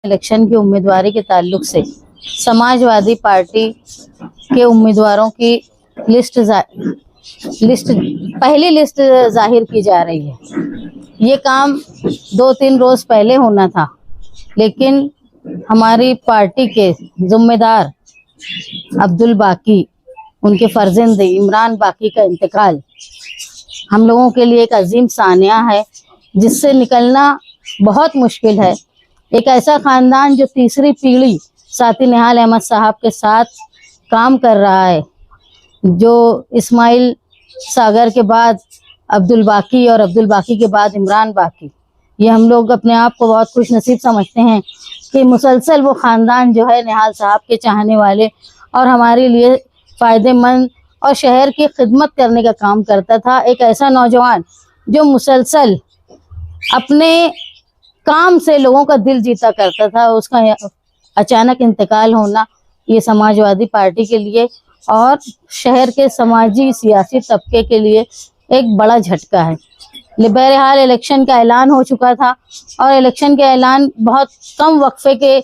Election की उम्मीदवारी के ताल्लुक से समाजवादी पार्टी के उम्मीदवारों की पहली लिस्ट जाहिर की जा रही है। ये काम 2-3 रोज पहले होना था, लेकिन हमारी पार्टी के जिम्मेदार अब्दुल बाकी, उनके फर्जंद इमरान बाकी का इंतकाल हम लोगों के लिए एक अजीम सानिया है, जिससे निकलना बहुत मुश्किल है। एक ऐसा खानदान जो तीसरी पीढ़ी साथी निहाल अहमद साहब के साथ काम कर रहा है, जो इस्माइल सागर के बाद अब्दुल बाकी और अब्दुल बाकी के बाद इमरान बाकी, ये हम लोग अपने आप को बहुत खुश नसीब समझते हैं कि मुसलसल वो ख़ानदान जो है निहाल साहब के चाहने वाले और हमारे लिए फ़ायदेमंद और शहर की खिदमत करने का काम करता था। एक ऐसा नौजवान जो मुसलसल अपने काम से लोगों का दिल जीता करता था, उसका अचानक इंतकाल होना ये समाजवादी पार्टी के लिए और शहर के समाजी सियासी तबके के लिए एक बड़ा झटका है। बहरहाल इलेक्शन का ऐलान हो चुका था और इलेक्शन के ऐलान बहुत कम वक्फे के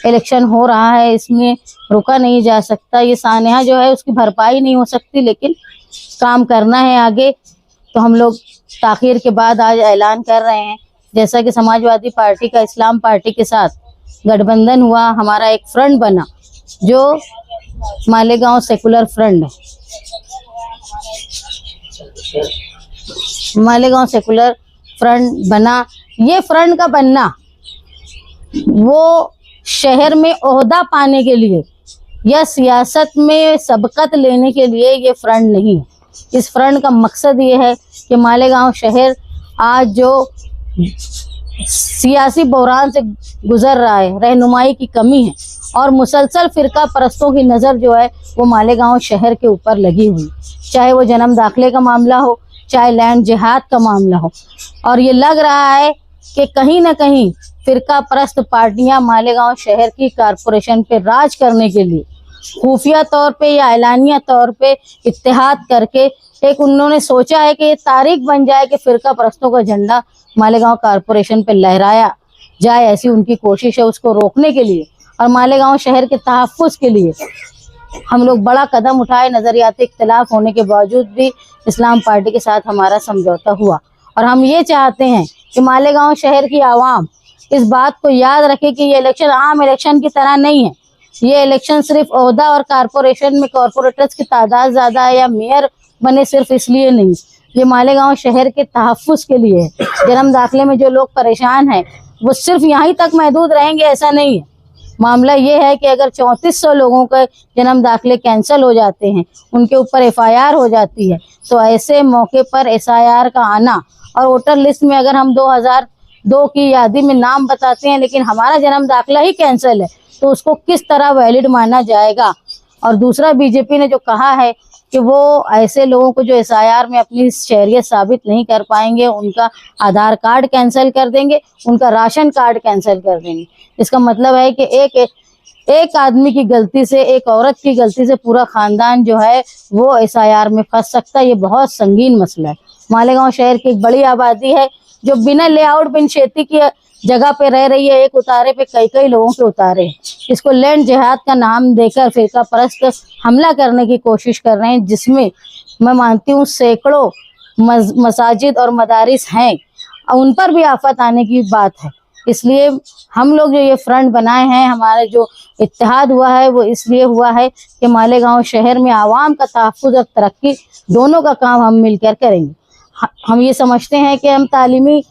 इलेक्शन हो रहा है, इसमें रुका नहीं जा सकता। ये सानिया जो है उसकी भरपाई नहीं हो सकती, लेकिन काम करना है आगे, तो हम लोग ताखीर के बाद आज ऐलान कर रहे हैं। जैसा कि समाजवादी पार्टी का इस्लाम पार्टी के साथ गठबंधन हुआ, हमारा एक फ्रंट बना जो मालेगांव सेकुलर फ्रंट है। मालेगांव सेकुलर फ्रंट बना, ये फ्रंट का बनना वो शहर में ओहदा पाने के लिए या सियासत में सबकत लेने के लिए ये फ्रंट नहीं है। इस फ्रंट का मकसद ये है कि मालेगांव शहर आज जो सियासी बहरान से गुजर रहा है, रहनुमाई की कमी है और मुसलसल फ़िरका परस्तों की नज़र जो है वो मालेगांव शहर के ऊपर लगी हुई, चाहे वो जन्म दाखिले का मामला हो, चाहे लैंड जिहाद का मामला हो। और ये लग रहा है कि कहीं ना कहीं फ़िरका परस्त पार्टियां मालेगांव शहर की कारपोरेशन पे राज करने के लिए खुफिया तौर पे या ऐलानिया तौर पे इत्तेहाद करके एक उन्होंने सोचा है कि ये तारीख बन जाए कि फ़िरका परस्तों का झंडा मालेगांव कारपोरेशन पे लहराया जाए। ऐसी उनकी कोशिश है। उसको रोकने के लिए और मालेगांव शहर के तहफ़्फ़ुज़ के लिए हम लोग बड़ा कदम उठाए। नज़रियाती इख्तिलाफ होने के बावजूद भी इस्लाम पार्टी के साथ हमारा समझौता हुआ और हम ये चाहते हैं कि मालेगांव शहर की आवाम इस बात को याद रखे कि ये इलेक्शन आम इलेक्शन की तरह नहीं है। ये इलेक्शन सिर्फ ओहदा और कारपोरेशन में कॉरपोरेटर्स की तादाद ज़्यादा है या मेयर बने सिर्फ इसलिए नहीं, ये मालेगांव शहर के तहफ़्फ़ुज़ के लिए है। जन्म दाखिले में जो लोग परेशान हैं वो सिर्फ यहीं तक महदूद रहेंगे ऐसा नहीं है। मामला ये है कि अगर 3400 लोगों के जन्म दाखिले कैंसिल हो जाते हैं, उनके ऊपर FIR हो जाती है, तो ऐसे मौके पर SIR का आना और वोटर लिस्ट में अगर हम 2002 की यादी में नाम बताते हैं लेकिन हमारा जन्म दाखिला ही कैंसिल है, तो उसको किस तरह वैलिड माना जाएगा। और दूसरा, बीजेपी ने जो कहा है कि वो ऐसे लोगों को जो SIR में अपनी शहरियत साबित नहीं कर पाएंगे, उनका आधार कार्ड कैंसिल कर देंगे, उनका राशन कार्ड कैंसिल कर देंगे। इसका मतलब है कि एक आदमी की गलती से, एक औरत की गलती से पूरा ख़ानदान जो है वो SIR में फंस सकता है। ये बहुत संगीन मसला है। मालेगांव शहर की एक बड़ी आबादी है जो बिना लेआउट बिन खेती की जगह पे रह रही है। एक उतारे पे कई लोगों के उतारे हैं। इसको लैंड जिहाद का नाम देकर फ़िरका परस्त हमला करने की कोशिश कर रहे हैं, जिसमें मैं मानती हूँ सैकड़ों मसाजिद और मदारिस हैं, उन पर भी आफत आने की बात है। इसलिए हम लोग जो ये फ्रंट बनाए हैं, हमारा जो इत्तेहाद हुआ है वो इसलिए हुआ है कि मालेगांव शहर में आवाम का तहफ़्फ़ुज़ और तरक्की दोनों का काम हम मिलकर करेंगे। हम ये समझते हैं कि हम तालीमी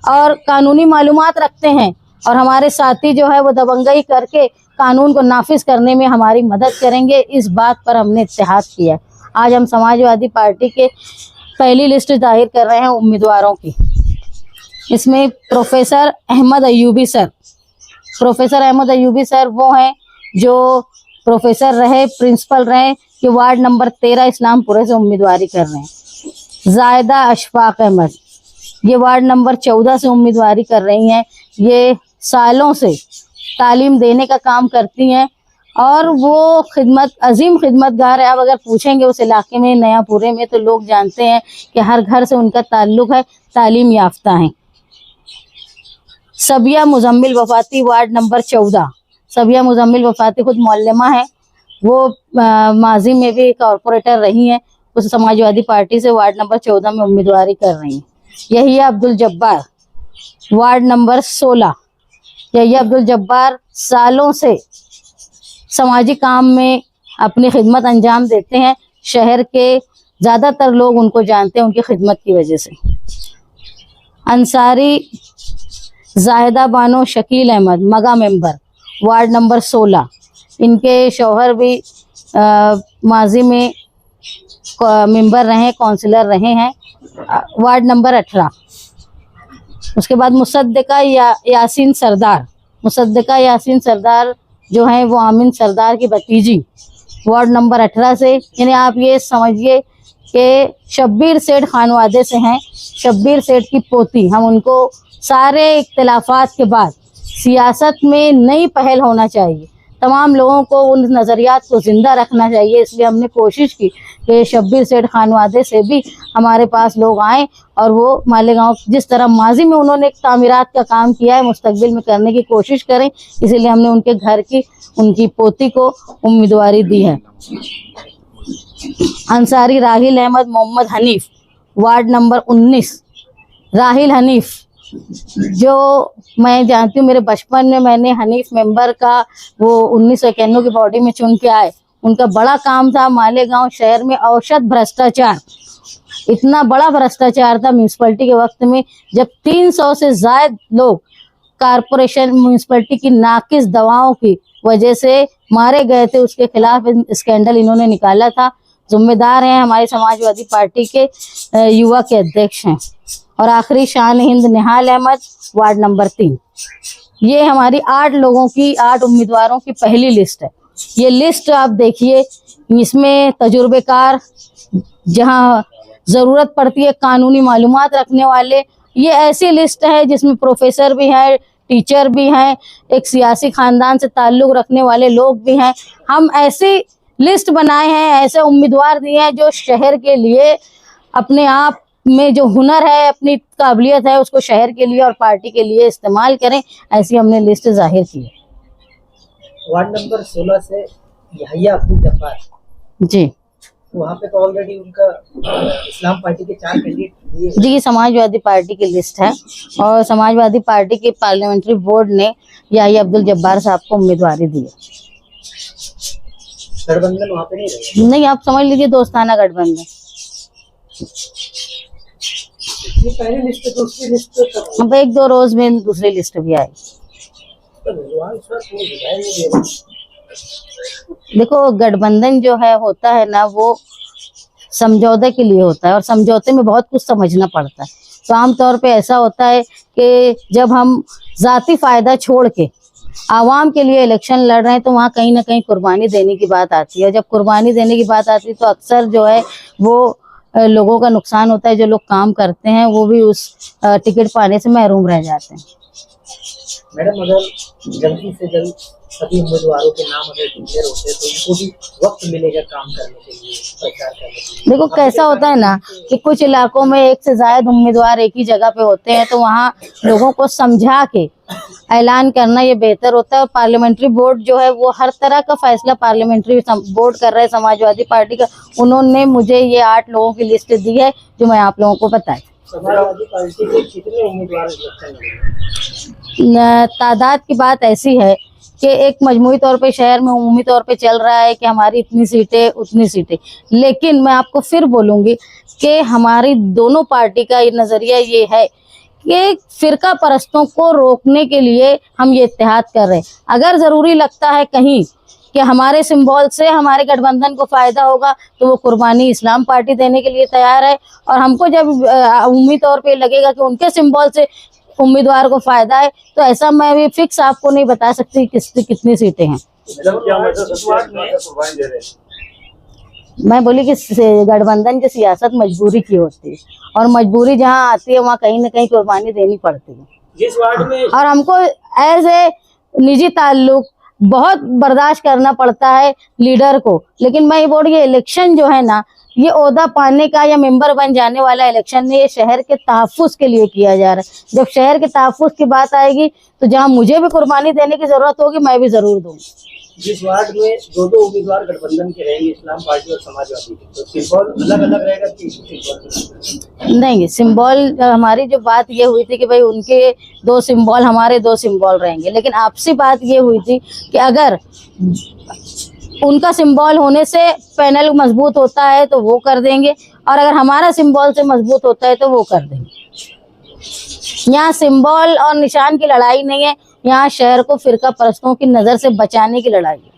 और कानूनी मालूमात रखते हैं और हमारे साथी जो है वो दबंगई करके कानून को नाफिज करने में हमारी मदद करेंगे। इस बात पर हमने इत्तेहाद किया। आज हम समाजवादी पार्टी के पहली लिस्ट जाहिर कर रहे हैं उम्मीदवारों की। इसमें प्रोफेसर अहमद अयूबी सर वो हैं जो प्रोफेसर रहे, प्रिंसिपल रहे, कि वार्ड नंबर 13 इस्लामपुरे से उम्मीदवारी कर रहे हैं। जायदा अशफाक अहमद ये वार्ड नंबर 14 से उम्मीदवारी कर रही हैं। ये सालों से तालीम देने का काम करती हैं और वो अजीम खिदमतगार है। अब अगर पूछेंगे उस इलाके में, नयापुरे में, तो लोग जानते हैं कि हर घर से उनका ताल्लुक़ है, तालीम याफ्ता हैं। सबिया मुजम्मिल वफाती वार्ड नंबर 14। सबिया मुजम्मिल वफाती खुद मौलमा है, वो माजी में भी कॉरपोरेटर रही हैं, उस समाजवादी पार्टी से वार्ड नंबर 14 में उम्मीदवारी कर रही हैं। यही अब्दुल जब्बार वार्ड नंबर 16। यही अब्दुल जब्बार सालों से समाजी काम में अपनी खिदमत अंजाम देते हैं। शहर के ज़्यादातर लोग उनको जानते हैं उनकी खिदमत की वजह से। अंसारी जाहिदा बानो शकील अहमद मगा मेंबर वार्ड नंबर 16। इनके शौहर भी माजी में मेंबर रहे, काउंसिलर रहे हैं, वार्ड नंबर 18। उसके बाद मुसद्दिका यासीन सरदार। मुसद्दिका यासीन सरदार जो हैं वो आमिन सरदार की भतीजी, वार्ड नंबर 18 से। यानी आप ये समझिए कि शब्बीर सेठ खानवादे से हैं, शब्बीर सेठ की पोती। हम उनको सारे इख्तिलाफात के बाद सियासत में नई पहल होना चाहिए, तमाम लोगों को उन नज़रियात को ज़िंदा रखना चाहिए, इसलिए हमने कोशिश की कि शब्बीर सेठ खानवादे से भी हमारे पास लोग आएँ और वो मालेगांव जिस तरह माजी में उन्होंने एक तामीरात का काम किया है मुस्तकबिल में करने की कोशिश करें, इसीलिए हमने उनके घर की उनकी पोती को उम्मीदवारी दी है। Ansari Rahil Ahmed Mohammed Hanif ward number 19। राहिल हनीफ जो मैं जानती हूँ, मेरे बचपन में मैंने हनीफ मेंबर का वो 1991 की बॉडी में चुन के आए। उनका बड़ा काम था मालेगांव शहर में औसत भ्रष्टाचार। इतना बड़ा भ्रष्टाचार था म्यूनसिपलिटी के वक्त में, जब 300 से ज्यादा लोग कारपोरेशन म्यूनसिपलिटी की नाकिस दवाओं की वजह से मारे गए थे। उसके खिलाफ स्कैंडल इन्होंने निकाला था। जिम्मेदार हैं हमारी समाजवादी पार्टी के युवा के अध्यक्ष हैं। और आखिरी शान हिंद निहाल अहमद वार्ड नंबर 3। ये हमारी 8 लोगों की 8 उम्मीदवारों की पहली लिस्ट है। ये लिस्ट आप देखिए, इसमें तजुर्बेकार, जहां ज़रूरत पड़ती है कानूनी मालूमात रखने वाले, ये ऐसी लिस्ट है जिसमें प्रोफेसर भी हैं, टीचर भी हैं, एक सियासी खानदान से ताल्लुक़ रखने वाले लोग भी हैं। हम ऐसी लिस्ट बनाए हैं, ऐसे उम्मीदवार दिए हैं जो शहर के लिए अपने आप में जो हुनर है, अपनी काबिलियत है, उसको शहर के लिए और पार्टी के लिए इस्तेमाल करें। ऐसी हमने लिस्ट जाहिर की है। वार्ड नंबर 16 से यहिया अब्दुल जब्बार जी, वहाँ पे तो ऑलरेडी उनका इस्लाम पार्टी के 4 कैंडिडेट जी समाजवादी पार्टी की लिस्ट है और समाजवादी पार्टी के पार्लियामेंट्री बोर्ड ने यहिया अब्दुल जब्बार साहब को उम्मीदवारी दी है। गठबंधन वहाँ पे नहीं रहेगा? नहीं, आप समझ लीजिए दोस्ताना गठबंधन। ये पहली लिस्ट है, दूसरी लिस्ट अब 1-2 रोज में दूसरी लिस्ट भी आई। देखो, गठबंधन जो है होता है ना, वो समझौते के लिए होता है और समझौते में बहुत कुछ समझना पड़ता है। तो आमतौर पे ऐसा होता है कि जब हम जाती फायदा छोड़ के आवाम के लिए इलेक्शन लड़ रहे हैं तो वहाँ कहीं ना कहीं कुर्बानी देने की बात आती है। जब कुर्बानी देने की बात आती है तो अक्सर जो है वो लोगों का नुकसान होता है। जो लोग काम करते हैं वो भी उस टिकट पाने से महरूम रह जाते हैं। मैडम, अगर जल्दी से जल्द सभी उम्मीदवारों के नाम अगर डिक्लेयर होते हैं तो इनको भी वक्त मिलेगा काम करने के लिए, प्रचार करने के लिए। देखो कैसा होता है ना कि कुछ इलाकों में 1 से ज्यादा उम्मीदवार एक ही जगह पे होते हैं, तो वहाँ लोगों को समझा के ऐलान करना ये बेहतर होता है। और पार्लियामेंट्री बोर्ड जो है वो हर तरह का फैसला पार्लियामेंट्री बोर्ड कर रहा है समाजवादी पार्टी का। उन्होंने मुझे ये 8 लोगों की लिस्ट दी है जो मैं आप लोगों को बताई। समाजवादी पार्टी के कितने उम्मीदवार तादाद की बात ऐसी है कि एक मजमूई तौर पे शहर में उमूमी तौर पे चल रहा है कि हमारी इतनी सीटें उतनी सीटें, लेकिन मैं आपको फिर बोलूँगी कि हमारी दोनों पार्टी का ये नज़रिया ये है कि फिरका परस्तों को रोकने के लिए हम ये इत्तेहाद कर रहे हैं। अगर ज़रूरी लगता है कहीं कि हमारे सिंबल से हमारे गठबंधन को फ़ायदा होगा तो वो कुर्बानी इस्लाम पार्टी देने के लिए तैयार है। और हमको जब उम्मीद तौर पे लगेगा कि उनके सिंबल से उम्मीदवार को फ़ायदा है तो ऐसा मैं भी फिक्स आपको नहीं बता सकती कितनी सीटें हैं। मैं बोली कि गठबंधन की सियासत मजबूरी की होती है और मजबूरी जहाँ आती है वहाँ कहीं ना कहीं कुर्बानी देनी पड़ती है। जिस वार्ड में और हमको एज ए निजी ताल्लुक बहुत बर्दाश्त करना पड़ता है लीडर को। लेकिन मैं ये बोल रही, ये इलेक्शन जो है ना, ये ओहदा पाने का या मेंबर बन जाने वाला इलेक्शन नहीं, ये शहर के तहफ्फुज के लिए किया जा रहा है। जब शहर के तहफ्फुज की बात आएगी तो जहाँ मुझे भी कुर्बानी देने की जरूरत होगी, मैं भी जरूर दूंगी। जिस वार्ड में दो उम्मीदवार गठबंधन के रहेंगे, इस्लाम पार्टी और समाजवादी, तो सिंबल अलग अलग रहेगा कि सिंबल? नहीं, सिंबल हमारी जो बात ये हुई थी कि भाई उनके 2 सिंबल, हमारे 2 सिंबल रहेंगे। लेकिन आपसी बात ये हुई थी कि अगर उनका सिंबल होने से पैनल मजबूत होता है तो वो कर देंगे, और अगर हमारा सिंबल से मजबूत होता है तो वो कर देंगे। यहाँ सिंबल और निशान की लड़ाई नहीं है, यहाँ शहर को फिरका परस्तों की नजर से बचाने की लड़ाई है।